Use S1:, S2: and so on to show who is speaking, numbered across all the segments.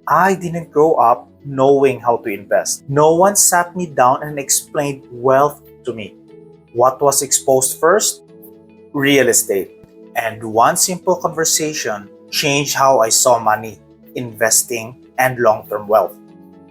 S1: I didn't grow up knowing how to invest. No one sat me down and explained wealth to me. What was exposed first? Real estate. And one simple conversation changed how I saw money, investing, and long-term wealth.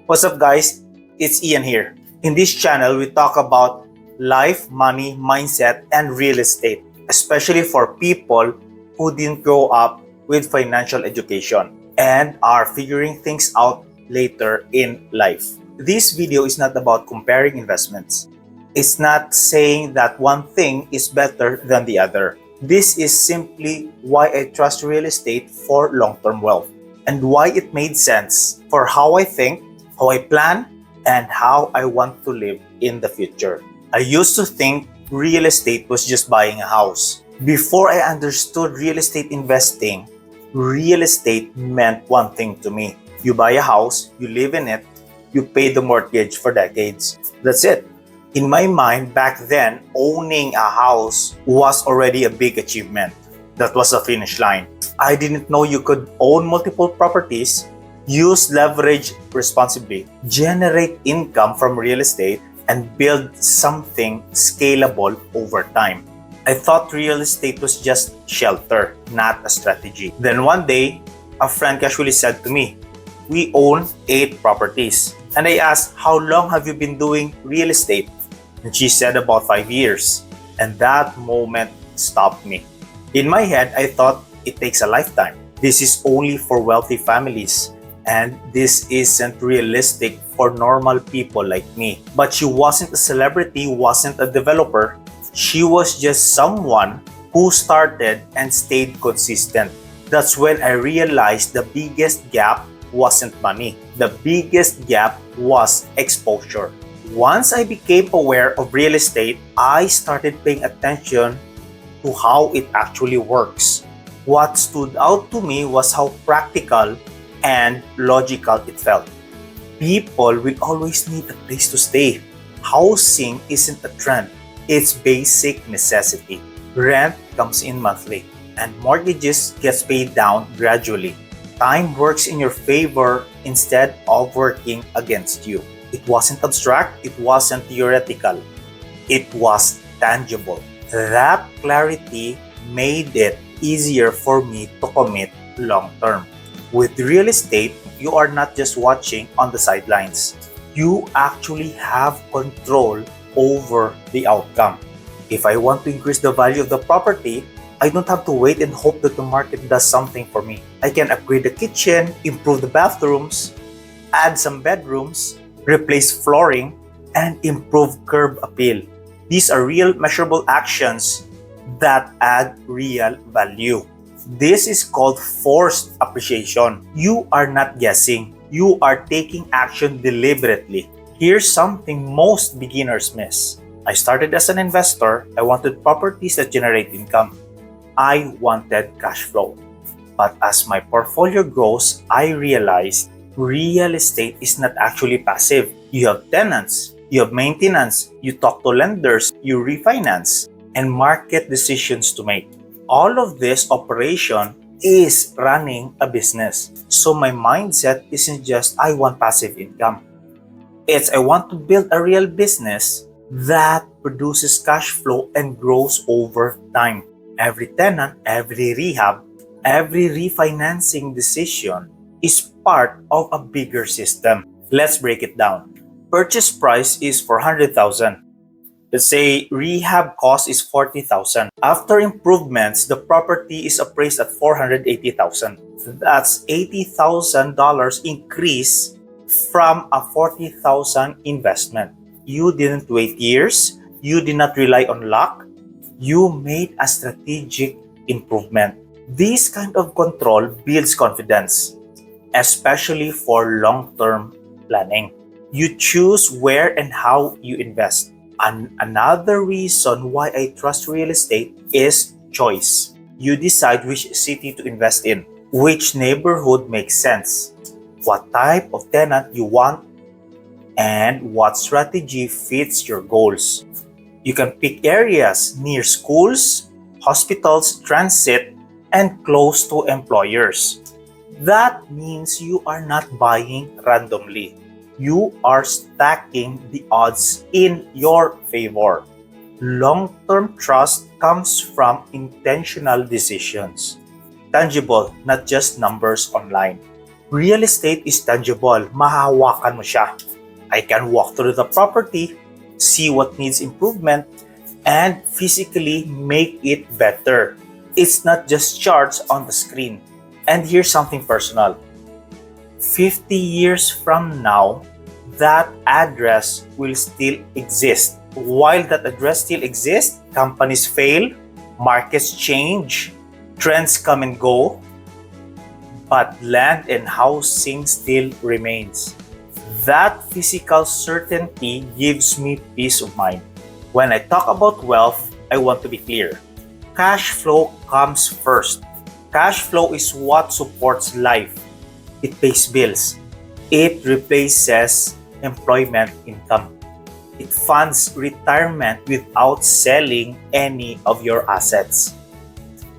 S1: What's up, guys? It's Ian here. In this channel, we talk about life, money, mindset, and real estate, especially for people who didn't grow up with financial education and are figuring things out later in life. This video is not about comparing investments. It's not saying that one thing is better than the other. This is simply why I trust real estate for long-term wealth and why it made sense for how I think, how I plan, and how I want to live in the future. I used to think real estate was just buying a house. Before I understood real estate investing, real estate meant one thing to me. You buy a house, you live in it, you pay the mortgage for decades. That's it. In my mind, back then, owning a house was already a big achievement. That was a finish line. I didn't know you could own multiple properties, use leverage responsibly, generate income from real estate, and build something scalable over time. I thought real estate was just shelter, not a strategy. Then one day, a friend casually said to me, "We own 8 properties." And I asked, "How long have you been doing real estate?" And she said, "About 5 years. And that moment stopped me. In my head, I thought it takes a lifetime. This is only for wealthy families. And this isn't realistic for normal people like me. But she wasn't a celebrity, wasn't a developer. She was just someone who started and stayed consistent. That's when I realized the biggest gap wasn't money. The biggest gap was exposure. Once I became aware of real estate, I started paying attention to how it actually works. What stood out to me was how practical and logical it felt. People will always need a place to stay. Housing isn't a trend, it's basic necessity. Rent comes in monthly, and mortgages gets paid down gradually. Time works in your favor instead of working against you. It wasn't abstract, it wasn't theoretical. It was tangible. That clarity made it easier for me to commit long term. With real estate, you are not just watching on the sidelines. You actually have control over the outcome. If I want to increase the value of the property, I don't have to wait and hope that the market does something for me. I can upgrade the kitchen, improve the bathrooms, add some bedrooms, replace flooring, and improve curb appeal. These are real measurable actions that add real value. This is called forced appreciation. You are not guessing. You are taking action deliberately. Here's something most beginners miss. I started as an investor. I wanted properties that generate income. I wanted cash flow. But as my portfolio grows, I realized real estate is not actually passive. You have tenants, you have maintenance, you talk to lenders, you refinance, and market decisions to make. All of this operation is running a business. So my mindset isn't just I want passive income. It's I want to build a real business that produces cash flow and grows over time. Every tenant, every rehab, every refinancing decision is part of a bigger system. Let's break it down. Purchase price is 400,000. Let's say rehab cost is 40,000. After improvements, the property is appraised at 480,000. That's $80,000 increase from a 40,000 investment. You didn't wait years. You did not rely on luck. You made a strategic improvement. This kind of control builds confidence, especially for long-term planning. You choose where and how you invest. And another reason why I trust real estate is choice. You decide which city to invest in, which neighborhood makes sense, what type of tenant you want, and what strategy fits your goals. You can pick areas near schools, hospitals, transit, and close to employers. That means you are not buying randomly. You are stacking the odds in your favor. Long-term trust comes from intentional decisions. Tangible, not just numbers online. Real estate is tangible. Mahahawakan mo siya. I can walk through the property, see what needs improvement, and physically make it better. It's not just charts on the screen. And here's something personal. 50 years from now, that address will still exist. While that address still exists, companies fail, markets change, trends come and go, but land and housing still remains. That physical certainty gives me peace of mind. When I talk about wealth, I want to be clear. Cash flow comes first. Cash flow is what supports life. It pays bills. It replaces employment income. It funds retirement without selling any of your assets.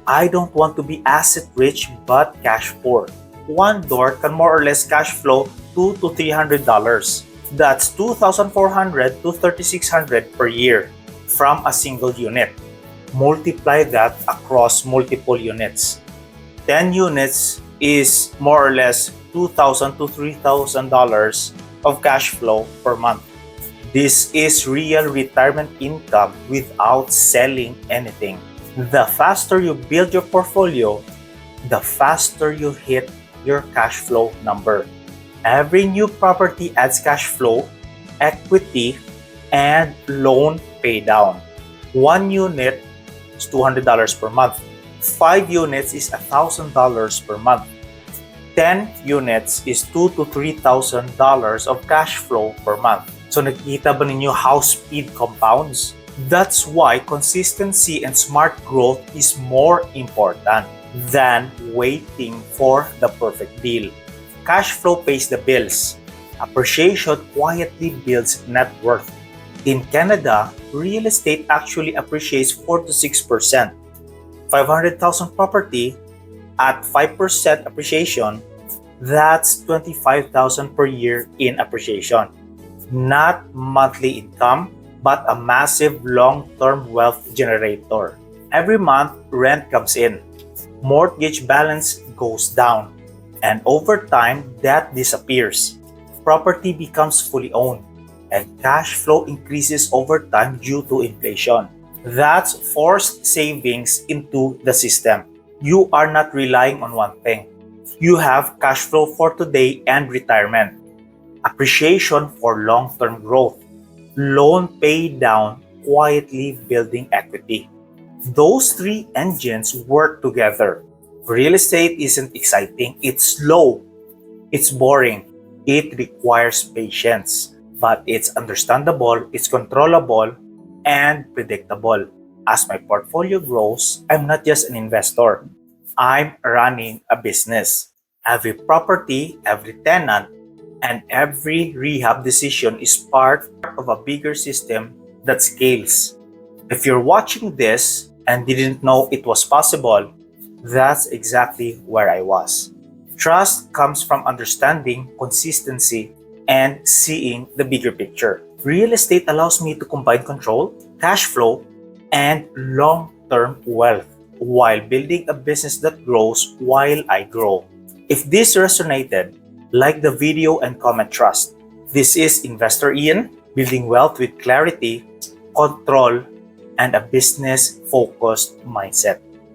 S1: I don't want to be asset rich but cash poor. One door can more or less cash flow $200 to $300. That's $2,400 to $3,600 per year from a single unit. Multiply that across multiple units. 10 units is more or less $2,000 to $3,000 of cash flow per month. This is real retirement income without selling anything. The faster you build your portfolio, the faster you hit your cash flow number. Every new property adds cash flow, equity, and loan pay down. One unit is $200 per month. 5 units is $1,000 per month. 10 units is $2,000 to $3,000 of cash flow per month. So nakikita ba ninyo how speed compounds? That's why consistency and smart growth is more important than waiting for the perfect deal. Cash flow pays the bills. Appreciation quietly builds net worth. In Canada, real estate actually appreciates 4 to 6%. 500,000 property at 5% appreciation, that's 25,000 per year in appreciation. Not monthly income, but a massive long-term wealth generator. Every month, rent comes in. Mortgage balance goes down. And over time, debt disappears. Property becomes fully owned. And cash flow increases over time due to inflation. That's forced savings into the system. You are not relying on one thing. You have cash flow for today and retirement. Appreciation for long-term growth. Loan pay down, quietly building equity. Those three engines work together. Real estate isn't exciting, it's slow, it's boring, it requires patience, but it's understandable, it's controllable, and predictable. As my portfolio grows, I'm not just an investor, I'm running a business. Every property, every tenant, and every rehab decision is part of a bigger system that scales. If you're watching this and didn't know it was possible, that's exactly where I was. Trust comes from understanding, consistency, and seeing the bigger picture. Real estate allows me to combine control, cash flow, and long-term wealth while building a business that grows while I grow. If this resonated, like the video and comment trust. This is Investor Ian, building wealth with clarity, control, and a business-focused mindset.